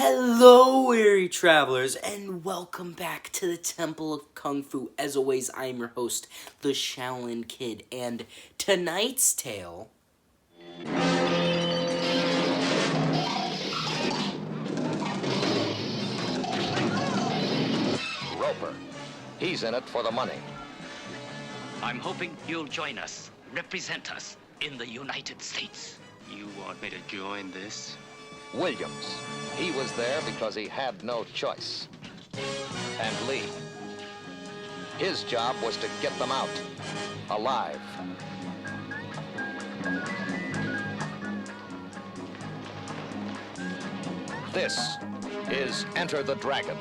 Hello, weary travelers, and welcome back to the Temple of Kung Fu. As always, I am your host, the Shaolin Kid, and tonight's tale... Roper. He's in it for the money. I'm hoping you'll join us, represent us in the United States. You want me to join this? Williams. He was there because he had no choice. And Lee. His job was to get them out. Alive. This is Enter the Dragon.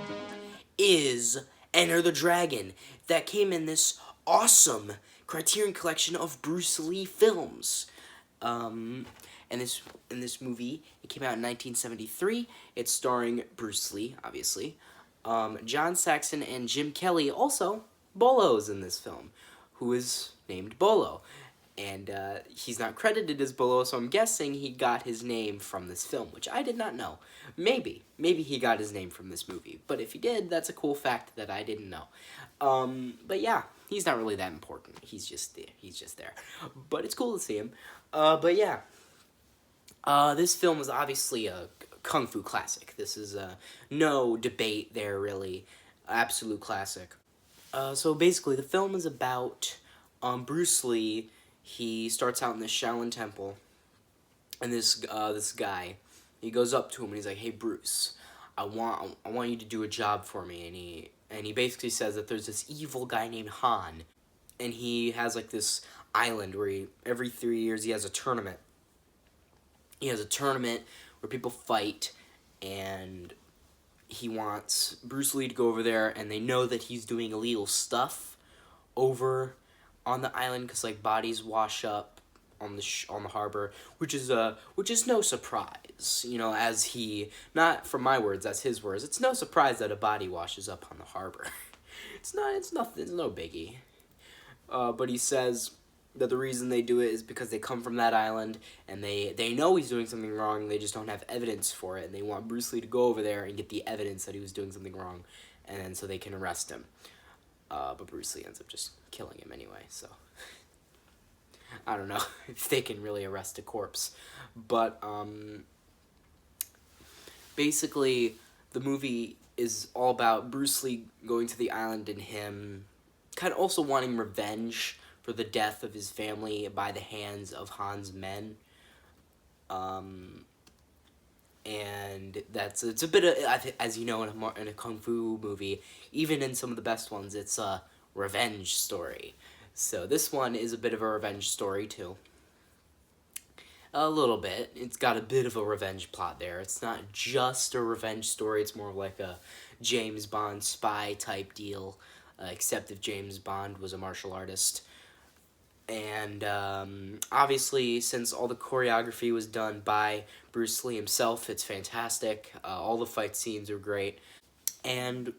is Enter the Dragon, that came in this awesome Criterion Collection of Bruce Lee films. In this movie, it came out in 1973. It's starring Bruce Lee, obviously, John Saxon and Jim Kelly. Also, Bolo's in this film, who is named Bolo. And he's not credited as Bolo, so I'm guessing he got his name from this film, which I did not know. Maybe he got his name from this movie. But if he did, that's a cool fact that I didn't know. But yeah, he's not really that important. He's just there. But it's cool to see him. But yeah, this film is obviously a kung fu classic. This is no debate there, really. Absolute classic. So basically, the film is about Bruce Lee. He starts out in the Shaolin Temple, and this guy, he goes up to him and he's like, "Hey Bruce, I want you to do a job for me." And he basically says that there's this evil guy named Han, and he has like this island where every 3 years he has a tournament. He has a tournament where people fight, and he wants Bruce Lee to go over there, and they know that he's doing illegal stuff over on the island because like bodies wash up on the harbor, which is no surprise, as he, not from my words, that's his words. It's no surprise that a body washes up on the harbor. It's no biggie. But he says that the reason they do it is because they come from that island and they know he's doing something wrong. They just don't have evidence for it, and they want Bruce Lee to go over there and get the evidence that he was doing something wrong, and then so they can arrest him. But Bruce Lee ends up just killing him anyway, so I don't know if they can really arrest a corpse. But basically, the movie is all about Bruce Lee going to the island and him kind of also wanting revenge for the death of his family by the hands of Han's men. And it's a bit of, as you know, in a kung fu movie, even in some of the best ones, it's a revenge story. So this one is a bit of a revenge story too. A little bit. It's got a bit of a revenge plot there. It's not just a revenge story. It's more like a James Bond spy type deal, except if James Bond was a martial artist. And obviously, since all the choreography was done by Bruce Lee himself, it's fantastic. All the fight scenes are great. And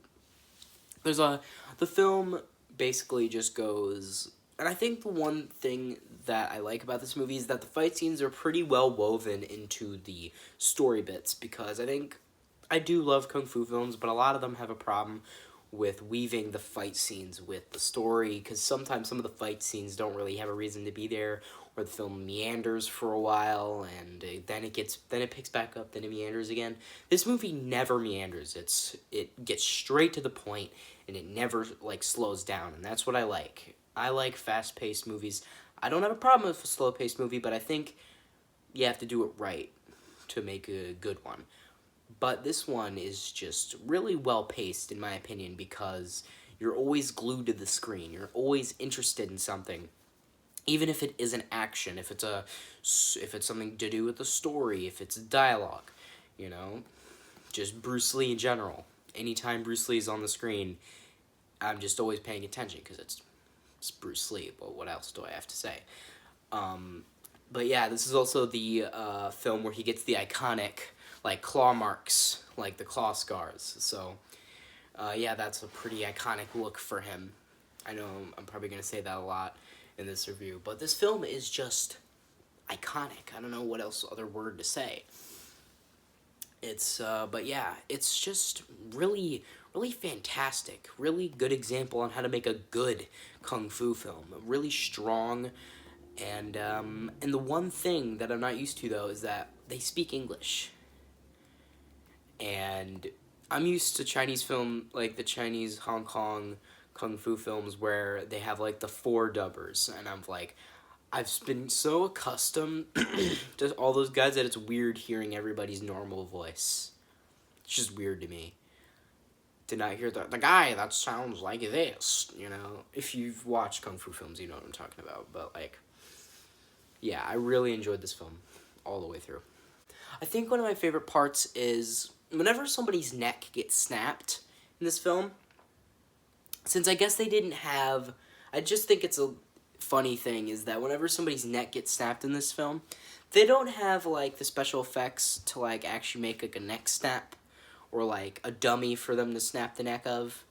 the film basically just goes, and I think the one thing that I like about this movie is that the fight scenes are pretty well woven into the story bits, because I do love kung fu films, but a lot of them have a problem with weaving the fight scenes with the story, because sometimes some of the fight scenes don't really have a reason to be there, or the film meanders for a while, and then it picks back up, then it meanders again. This movie never meanders. It gets straight to the point, and it never slows down, and that's what I like. I like fast-paced movies. I don't have a problem with a slow-paced movie, but I think you have to do it right to make a good one. But this one is just really well-paced, in my opinion, because you're always glued to the screen. You're always interested in something, even if it isn't action, if it's something to do with the story, if it's dialogue, just Bruce Lee in general. Anytime Bruce Lee's on the screen, I'm just always paying attention, because it's Bruce Lee. But what else do I have to say? But yeah, this is also the film where he gets the iconic claw marks, the claw scars. So, yeah, that's a pretty iconic look for him. I know I'm probably going to say that a lot in this review, but this film is just iconic. I don't know what other word to say. It's but yeah, it's just really really fantastic. Really good example on how to make a good kung fu film. Really strong, and the one thing that I'm not used to though is that they speak English. And I'm used to Chinese film, like the Chinese Hong Kong kung fu films where they have like the four dubbers, and I'm like, I've been so accustomed to all those guys that it's weird hearing everybody's normal voice. It's just weird to me to not hear the guy that sounds like this, you know? If you've watched kung fu films, you know what I'm talking about. But, like, yeah, I really enjoyed this film all the way through. I think one of my favorite parts is whenever somebody's neck gets snapped in this film, since I guess they didn't have... I just think it's a funny thing is that whenever somebody's neck gets snapped in this film, they don't have, like, the special effects to, like, actually make, like, a neck snap or, like, a dummy for them to snap the neck of.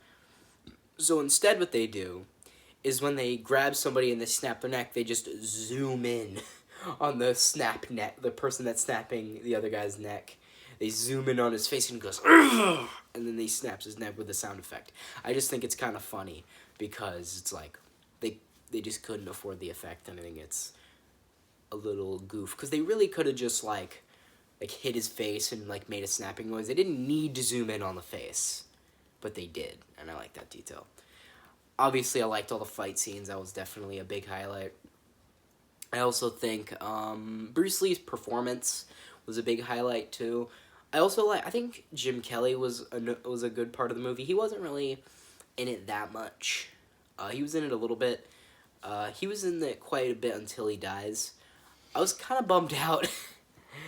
So instead what they do is when they grab somebody and they snap their neck, they just zoom in on the snap neck, the person that's snapping the other guy's neck. They zoom in on his face and goes, "Ugh!" And then he snaps his neck with a sound effect. I just think it's kind of funny because it's like they just couldn't afford the effect, and I think it's a little goof because they really could have just like hit his face and like made a snapping noise. They didn't need to zoom in on the face, but they did, and I like that detail. Obviously, I liked all the fight scenes. That was definitely a big highlight. I also think Bruce Lee's performance was a big highlight too. I think Jim Kelly was a good part of the movie. He wasn't really in it that much. He was in it a little bit. He was in it quite a bit until he dies. I was kind of bummed out.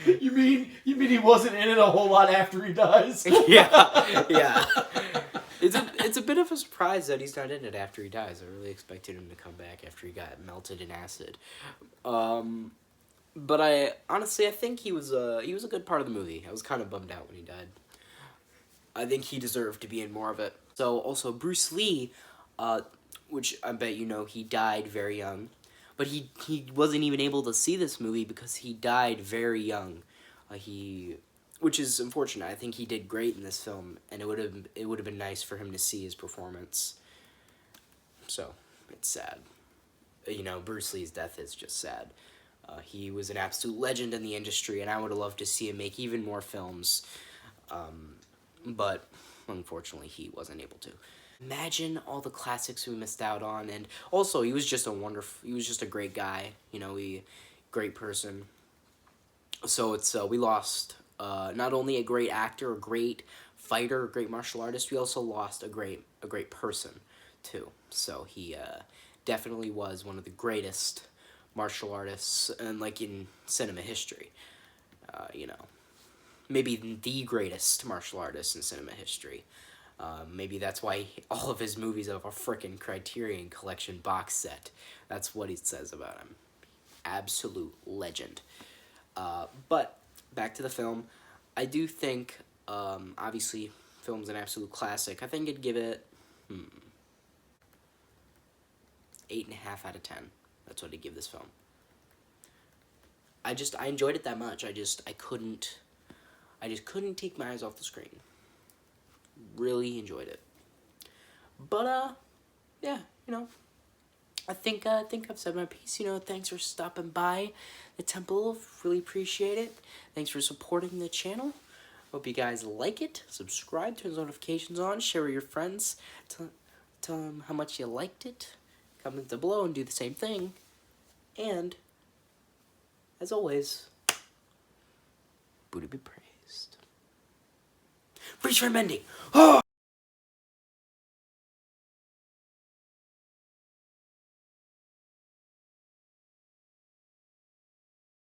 You mean he wasn't in it a whole lot after he dies? yeah. It's a bit of a surprise that he's not in it after he dies. I really expected him to come back after he got melted in acid. But I think he was a good part of the movie. I was kind of bummed out when he died. I think he deserved to be in more of it. So also Bruce Lee, which I bet you know, he died very young. But he wasn't even able to see this movie because he died very young. Which is unfortunate. I think he did great in this film, and it would have been nice for him to see his performance. So it's sad. You know, Bruce Lee's death is just sad. He was an absolute legend in the industry, and I would have loved to see him make even more films. But unfortunately, he wasn't able to. Imagine all the classics we missed out on, and also he was just a great guy, you know, great person. So it's we lost not only a great actor, a great fighter, a great martial artist, we also lost a great person too. So he definitely was one of the greatest martial artists in cinema history. You know, maybe the greatest martial artist in cinema history. Maybe that's why all of his movies have a frickin' Criterion Collection box set. That's what he says about him. Absolute legend. But back to the film. I do think, obviously, film's an absolute classic. I think I'd give it 8.5 out of 10. That's what I'd give this film. I enjoyed it that much. I just couldn't take my eyes off the screen. Really enjoyed it. But yeah, you know, I think I've said my piece. You know, thanks for stopping by the temple. Really appreciate it. Thanks for supporting the channel. Hope you guys like it. Subscribe, turn the notifications on, share with your friends. Tell them how much you liked it. Comment down below and do the same thing. And as always, Buddha be praised. Preach for Mendy. Oh!